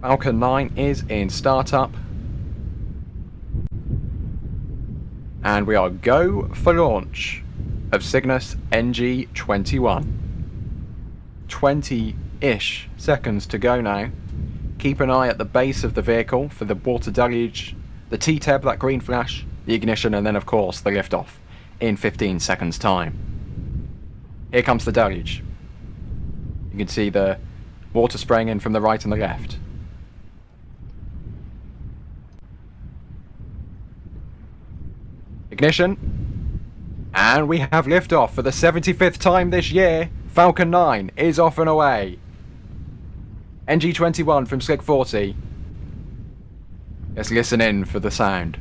Falcon 9 is in startup. And we are go for launch of Cygnus NG-21. 20-ish seconds to go now. Keep an eye at the base of the vehicle for the water deluge, the T-Teb, that green flash, the ignition, and then of course the liftoff in 15 seconds time. Here comes the deluge. You can see the water spraying in from the right and the left. Ignition. And we have liftoff for the 75th time this year. Falcon 9 is off and away. NG-21 from Slick 40. Let's listen in for the sound.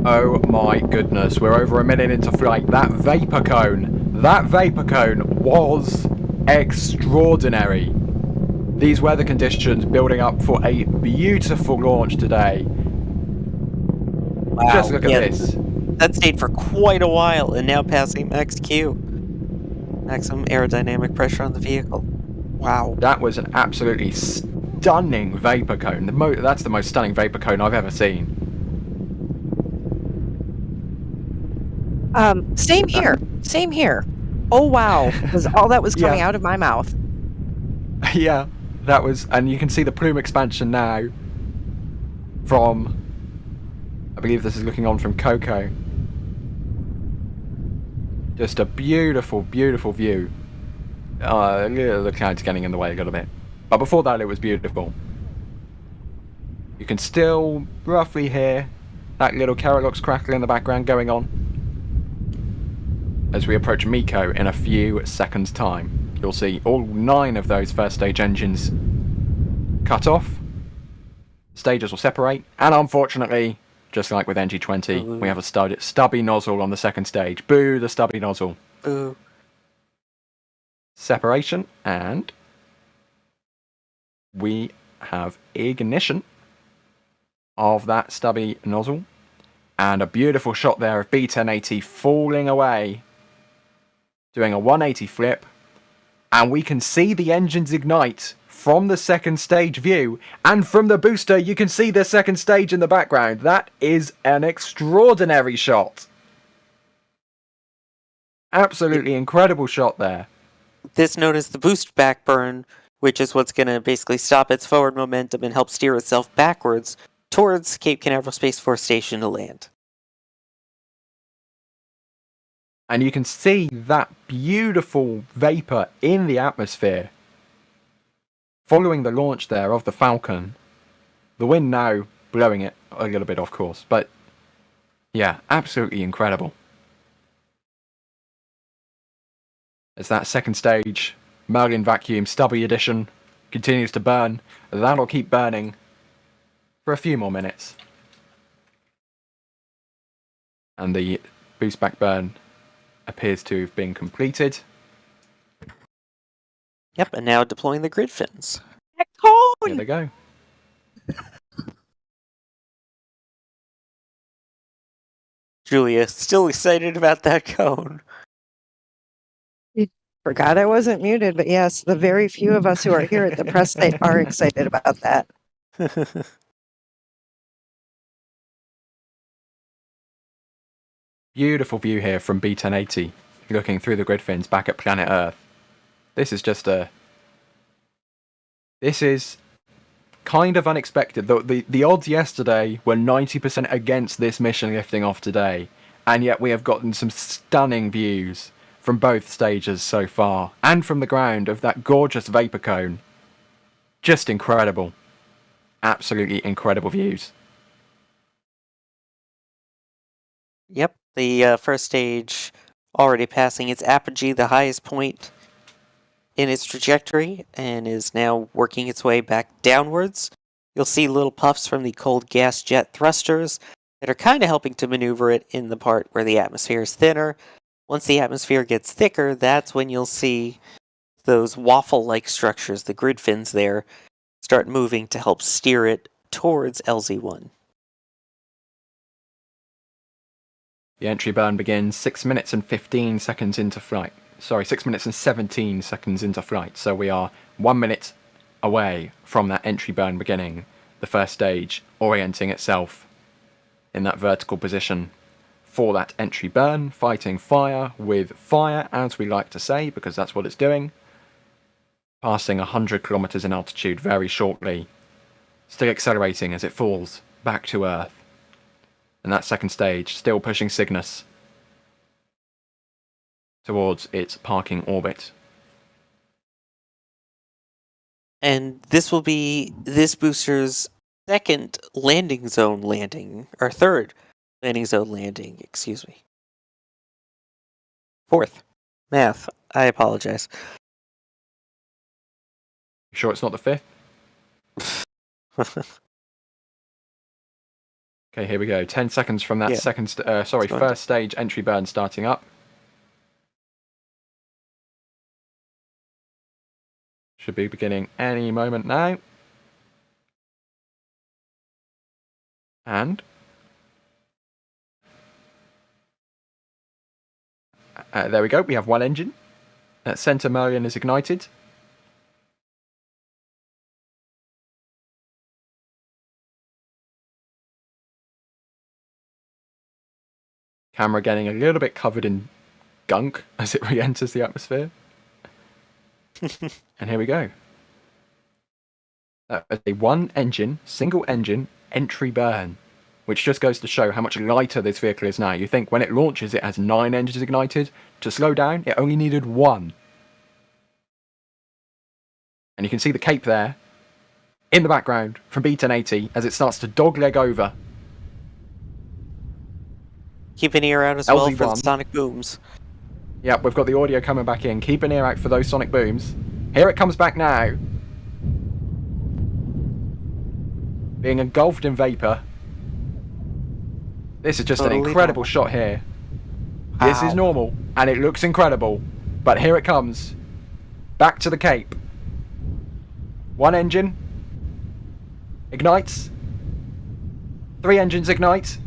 Oh my goodness, we're over a minute into flight. That vapor cone was extraordinary. These weather conditions building up for a beautiful launch today. Wow. Just look at this. That stayed for quite a while and now passing max Q. Maximum aerodynamic pressure on the vehicle. Wow. That was an absolutely stunning vapor cone. That's the most stunning vapor cone I've ever seen. Same here. Same here. Oh wow, was all that was coming out of my mouth. Yeah, that was, and you can see the plume expansion now from, I believe this is looking on from Coco. Just a beautiful, beautiful view. The clouds getting in the way a little bit. But before that, it was beautiful. You can still roughly hear that little Carolux crackle in the background going on as we approach Miko in a few seconds' time. You'll see all 9 of those first stage engines cut off. Stages will separate, and unfortunately, just like with NG-20, we have a stubby nozzle on the second stage. Boo, the stubby nozzle. Boo. Separation, and we have ignition of that stubby nozzle, and a beautiful shot there of B1080 falling away, doing a 180 flip, and we can see the engines ignite from the second stage view, and from the booster you can see the second stage in the background. That is an extraordinary shot. Absolutely incredible shot there. This known as the boost backburn, which is what's going to basically stop its forward momentum and help steer itself backwards towards Cape Canaveral Space Force Station to land. And you can see that beautiful vapor in the atmosphere following the launch there of the Falcon. The wind now blowing it a little bit, of course, but yeah, absolutely incredible. As that second stage Merlin vacuum stubby edition continues to burn, that'll keep burning for a few more minutes. And the boost back burn appears to have been completed. Yep, and now deploying the grid fins. Here they go. Julia, still excited about that cone. Forgot I wasn't muted, but yes, the very few of us who are here at the press site are excited about that. Beautiful view here from B1080, looking through the grid fins back at planet Earth. This is just this is kind of unexpected. The odds yesterday were 90% against this mission lifting off today, And yet we have gotten some stunning views from both stages so far, and from the ground of that gorgeous vapor cone. Just incredible. Absolutely incredible views. Yep, the first stage already passing its apogee, the highest point in its trajectory, and is now working its way back downwards. You'll see little puffs from the cold gas jet thrusters that are kind of helping to maneuver it in the part where the atmosphere is thinner. Once the atmosphere gets thicker, that's when you'll see those waffle-like structures, the grid fins there, start moving to help steer it towards LZ1. The entry burn begins 6 minutes and 15 seconds into flight. Sorry, 6 minutes and 17 seconds into flight. So we are 1 minute away from that entry burn beginning. The first stage orienting itself in that vertical position for that entry burn, fighting fire with fire, as we like to say, because that's what it's doing. Passing 100 kilometers in altitude very shortly. Still accelerating as it falls back to Earth. And that second stage still pushing Cygnus towards its parking orbit. And this will be this booster's second landing zone landing, or third landing zone landing, excuse me. Fourth. Math. I apologize. You sure it's not the fifth? Okay, here we go. 10 seconds from that Yeah. first stage entry burn starting up. Should be beginning any moment now. And there we go. We have one engine. That center Merlion is ignited. Camera getting a little bit covered in gunk as it re-enters the atmosphere. And here we go. That is a one engine, single engine entry burn, which just goes to show how much lighter this vehicle is now. You think when it launches it has 9 engines ignited. To slow down, it only needed 1. And you can see the cape there in the background from B1080 as it starts to dogleg over. Keep an ear out as well for the LZ1. sonic booms. Yep, we've got the audio coming back in. Keep an ear out for those sonic booms. Here it comes back now. Being engulfed in vapor. This is just an incredible shot here. Wow. This is normal, and it looks incredible. But here it comes. Back to the Cape. One engine. Ignites. 3 engines ignite.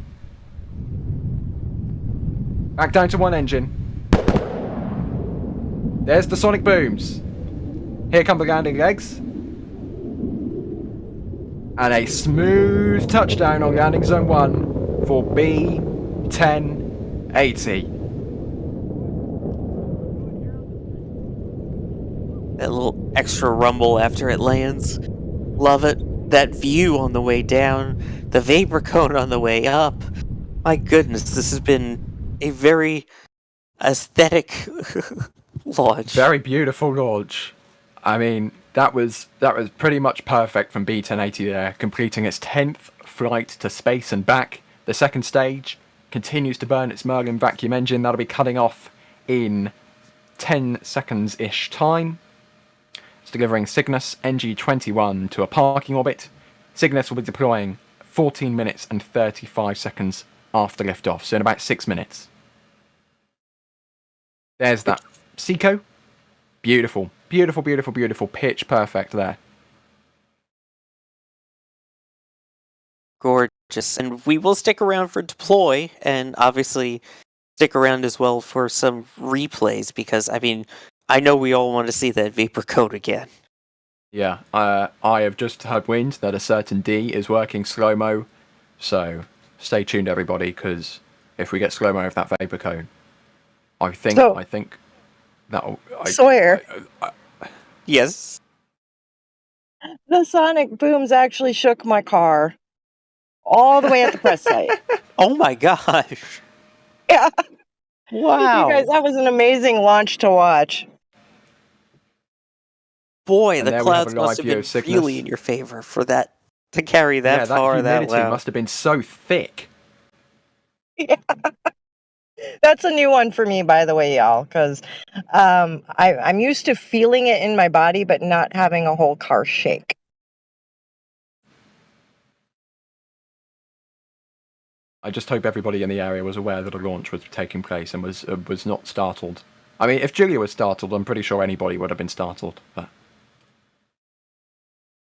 Back down to 1 engine. There's the sonic booms. Here come the landing legs. And a smooth touchdown on landing zone 1 for B1080. That little extra rumble after it lands. Love it. That view on the way down. The vapor cone on the way up. My goodness, this has been a very aesthetic launch. Very beautiful launch. I mean, that was pretty much perfect from B1080 there, completing its 10th flight to space and back. The second stage continues to burn its Merlin vacuum engine. That'll be cutting off in 10 seconds-ish time. It's delivering Cygnus NG-21 to a parking orbit. Cygnus will be deploying 14 minutes and 35 seconds after liftoff, so in about 6 minutes. There's that Seco. Beautiful, beautiful, beautiful, beautiful. Pitch perfect there. Gorgeous. And we will stick around for deploy, and obviously stick around as well for some replays, because, I mean, I know we all want to see that vapor cone again. Yeah, I have just heard wind that a certain D is working slow-mo, so stay tuned, everybody, because if we get slow-mo of that vapor cone, I think that'll... Sawyer. Yes? The sonic booms actually shook my car all the way at the press site. Oh my gosh. Yeah, you guys, Wow. that was an amazing launch to watch. Boy, And the there we have a clouds must live have view been of Cygnus. really in your favor for that to carry that Yeah, that far that humidity loud. must have been so thick. That's a new one for me, by the way, y'all, because I'm used to feeling it in my body, but not having a whole car shake. I just hope everybody in the area was aware that a launch was taking place and was not startled. I mean, if Julia was startled, I'm pretty sure anybody would have been startled. But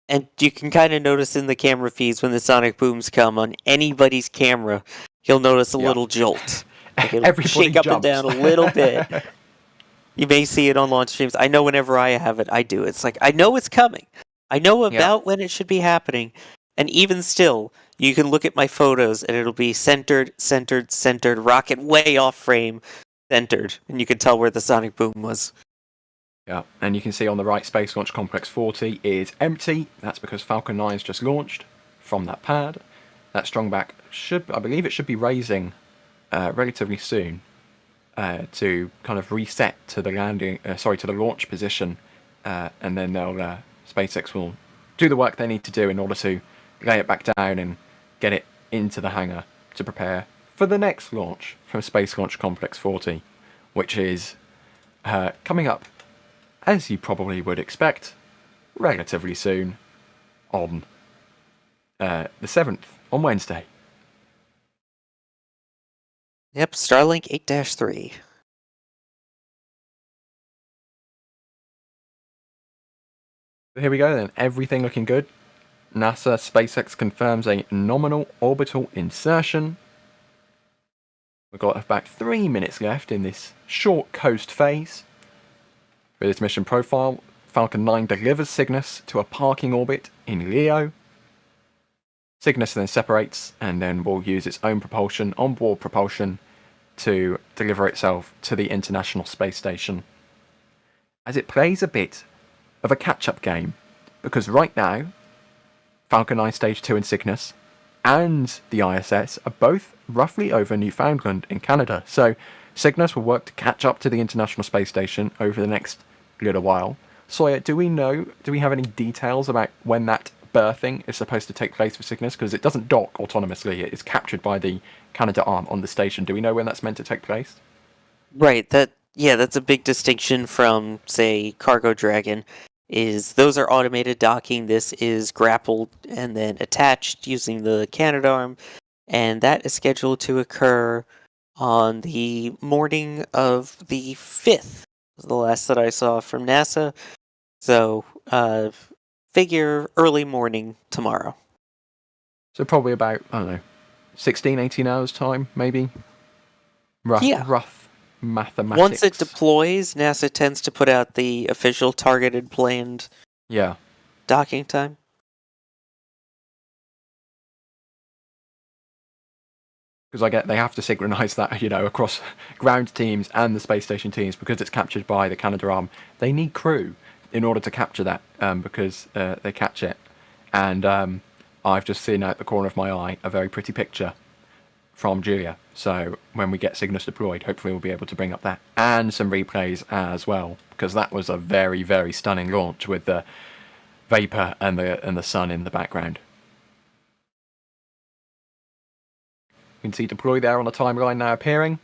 And you can kind of notice in the camera feeds when the sonic booms come on anybody's camera, you'll notice a Yeah. little jolt. Like it'll everybody shake up and jumps. down a little bit. You may see it on launch streams. I know whenever I have it, I do. It's like, I know it's coming. I know about when it should be happening. And even still, you can look at my photos and it'll be centered, centered, centered, rocket way off frame, centered. And you can tell where the sonic boom was. Yeah, and you can see on the right, Space Launch Complex 40 is empty. That's because Falcon 9's just launched from that pad. That strongback I believe it should be raising relatively soon to kind of reset to the to the launch position, and then SpaceX will do the work they need to do in order to lay it back down and get it into the hangar to prepare for the next launch from Space Launch Complex 40, which is coming up, as you probably would expect, relatively soon on the 7th, on Wednesday. Yep, Starlink 8-3. Here we go then, everything looking good. NASA SpaceX confirms a nominal orbital insertion. We've got about 3 minutes left in this short coast phase. For this mission profile, Falcon 9 delivers Cygnus to a parking orbit in Leo. Cygnus then separates and then will use its own propulsion, onboard propulsion, to deliver itself to the International Space Station. As it plays a bit of a catch-up game, because right now, Falcon 9 Stage 2 and Cygnus and the ISS are both roughly over Newfoundland in Canada. So Cygnus will work to catch up to the International Space Station over the next little while. Sawyer, do we have any details about when that berthing is supposed to take place for Cygnus? Because it doesn't dock autonomously, it is captured by the Canada arm on the station. Do we know when that's meant to take place? Right, that's a big distinction from, say, Cargo Dragon, is those are automated docking. This is grappled and then attached using the Canadarm, and that is scheduled to occur on the morning of the 5th, was the last that I saw from NASA. So, figure early morning tomorrow. So probably about, I don't know, 16, 18 hours time, maybe? Yeah. Rough mathematics. Once it deploys, NASA tends to put out the official targeted planned docking time. Because they have to synchronize that, across ground teams and the space station teams, because it's captured by the Canadarm. They need crew in order to capture that, because they catch it. And I've just seen out the corner of my eye a very pretty picture from Julia. So when we get Cygnus deployed, hopefully we'll be able to bring up that and some replays as well, because that was a very, very stunning launch with the vapor and the sun in the background. You can see deploy there on the timeline now appearing.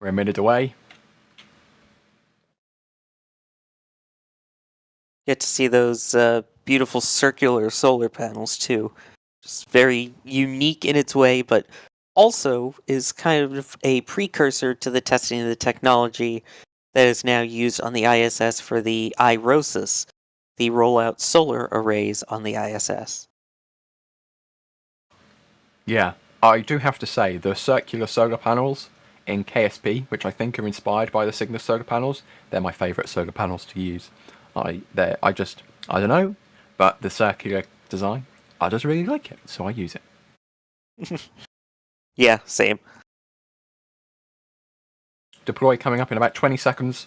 We're a minute away. Get to see those beautiful circular solar panels too. Just very unique in its way, but also is kind of a precursor to the testing of the technology that is now used on the ISS for the IROSIS, the rollout solar arrays on the ISS. Yeah, I do have to say, the circular solar panels in KSP, which I think are inspired by the Cygnus solar panels, they're my favourite solar panels to use. I don't know, but the circular design, I just really like it, so I use it. Yeah, same. Deploy coming up in about 20 seconds.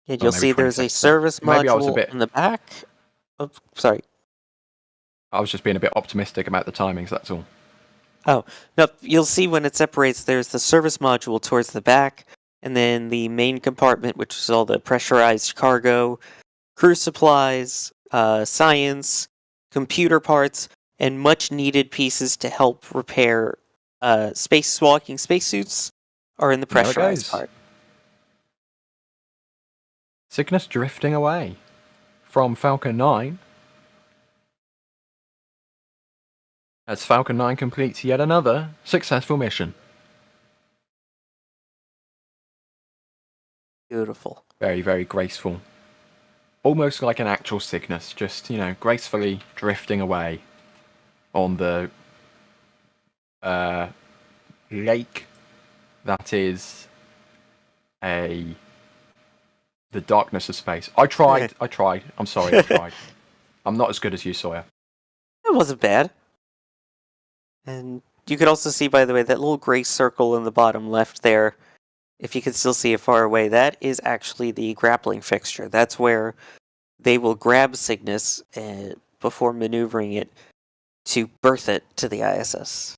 And you'll see there's a service maybe I was a module bit in the back. Oh, sorry. I was just being a bit optimistic about the timings, that's all. Oh, no, you'll see when it separates, there's the service module towards the back, and then the main compartment, which is all the pressurized cargo, crew supplies, science, computer parts, and much needed pieces to help repair spacewalking spacesuits are in the There it pressurized goes. part. Cygnus drifting away from Falcon 9. As Falcon 9 completes yet another successful mission. Beautiful. Very, very graceful. Almost like an actual Cygnus, just, gracefully drifting away on the lake that is the darkness of space. I tried. I'm sorry, I tried. I'm not as good as you, Sawyer. It wasn't bad. And you could also see, by the way, that little gray circle in the bottom left there, if you can still see it far away, that is actually the grappling fixture. That's where they will grab Cygnus before maneuvering it to berth it to the ISS.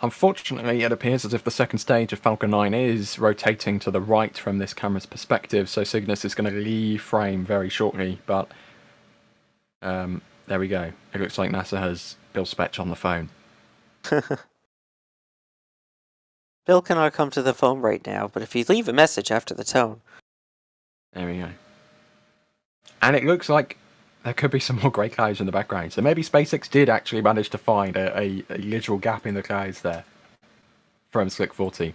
Unfortunately, it appears as if the second stage of Falcon 9 is rotating to the right from this camera's perspective, so Cygnus is going to leave frame very shortly, but there we go. It looks like NASA has Bill Spetch on the phone. Bill cannot come to the phone right now, but if you leave a message after the tone. There we go. And it looks like there could be some more grey clouds in the background, so maybe SpaceX did actually manage to find a literal gap in the clouds there from Slick 40.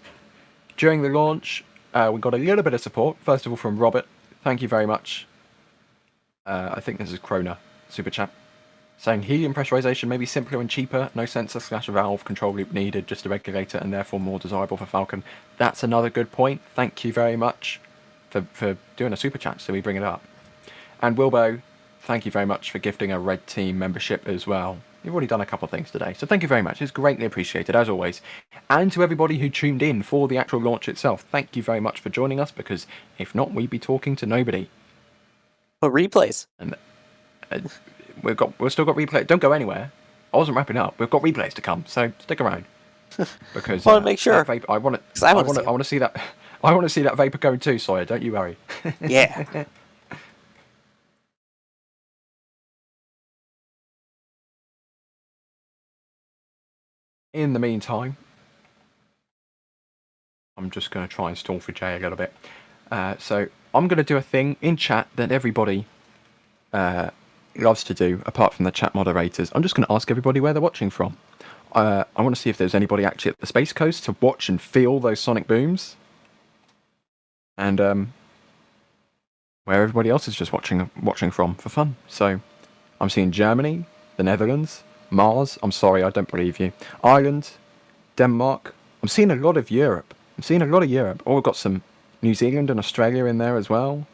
During the launch, we got a little bit of support, first of all from Robert. Thank you very much. I think this is Krona, super chat, saying helium pressurization may be simpler and cheaper, no sensor / valve control loop needed, just a regulator, and therefore more desirable for Falcon. That's another good point. Thank you very much for doing a super chat, so we bring it up. And Wilbo, thank you very much for gifting a Red Team membership as well. You've already done a couple of things today, so thank you very much. It's greatly appreciated, as always. And to everybody who tuned in for the actual launch itself, thank you very much for joining us, because if not, we'd be talking to nobody. But replays. And we've still got replay. Don't go anywhere. I wasn't wrapping up. We've got replays to come, so stick around. Because I want to make sure. I want to see that. I want to see that vapor going too, Sawyer. Don't you worry. Yeah. In the meantime, I'm just going to try and stall for Jay a little bit. So I'm going to do a thing in chat that everybody loves to do, apart from the chat moderators. I'm just going to ask everybody where they're watching from. I want to see if there's anybody actually at the Space Coast to watch and feel those sonic booms. And where everybody else is just watching from for fun. So I'm seeing Germany, the Netherlands, Mars, I'm sorry, I don't believe you, Ireland, Denmark. I'm seeing a lot of Europe. Oh, we've got some New Zealand and Australia in there as well.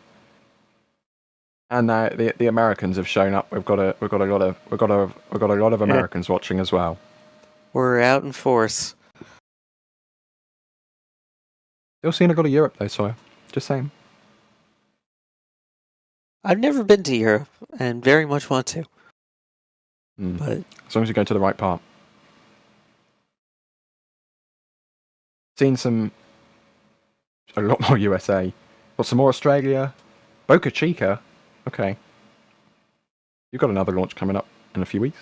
And now the Americans have shown up. We've got a lot of Americans watching as well. We're out in force. Still seeing a lot of Europe though, Sawyer. Just saying. I've never been to Europe and very much want to. But as long as you go to the right part. Seen a lot more USA. Got some more Australia. Boca Chica. Okay. You've got another launch coming up in a few weeks.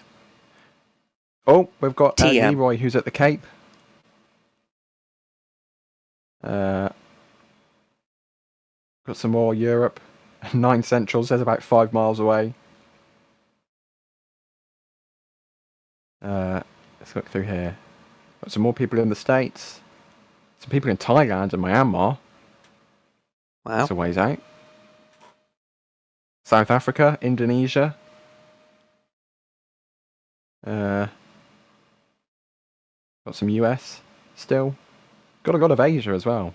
Oh, we've got Leroy who's at the Cape. Got some more Europe. 9 Central says about 5 miles away. Let's look through here. Got some more people in the States. Some people in Thailand and Myanmar. Wow. That's a ways out. South Africa, Indonesia. Got some US still. Got a lot of Asia as well.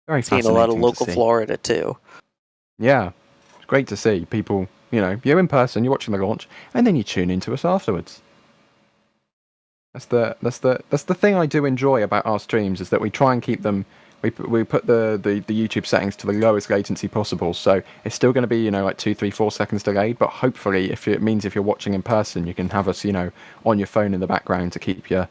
Very fascinating. Seen a lot of local Florida too. Yeah. It's great to see people, you're in person, you're watching the launch, and then you tune into us afterwards. That's the thing I do enjoy about our streams, is that we try and keep them we put the YouTube settings to the lowest latency possible, so it's still going to be, you know, like 2, 3, 4 seconds delayed. But hopefully, if it means if you're watching in person, you can have us, you know, on your phone in the background to keep your